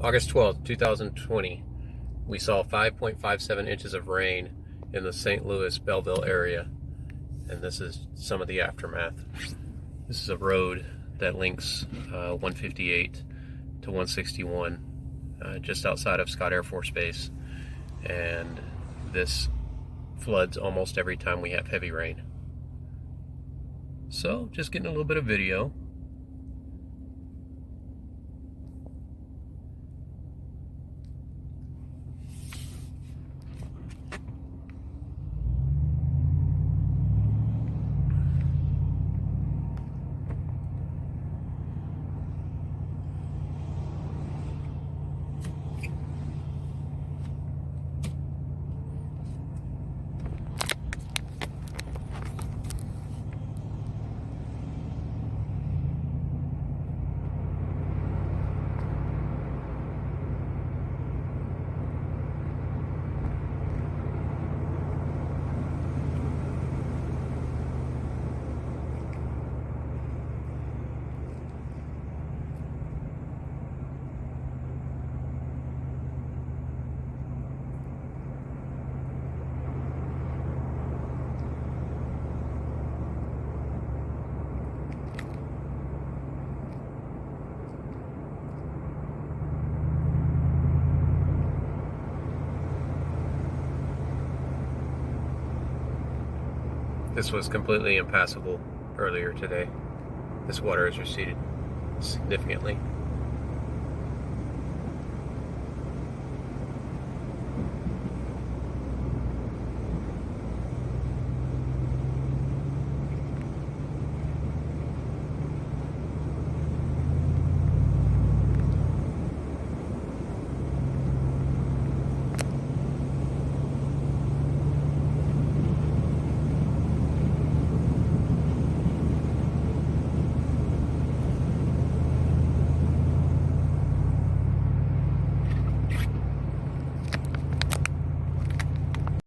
August 12th, 2020, we saw 5.57 inches of rain in the St. Louis Belleville area, and this is some of the aftermath. This is a road that links 158 to 161 just outside of Scott Air Force Base, and this floods almost every time we have heavy rain. So just getting a little bit of video. This was completely impassable earlier today. This water has receded significantly.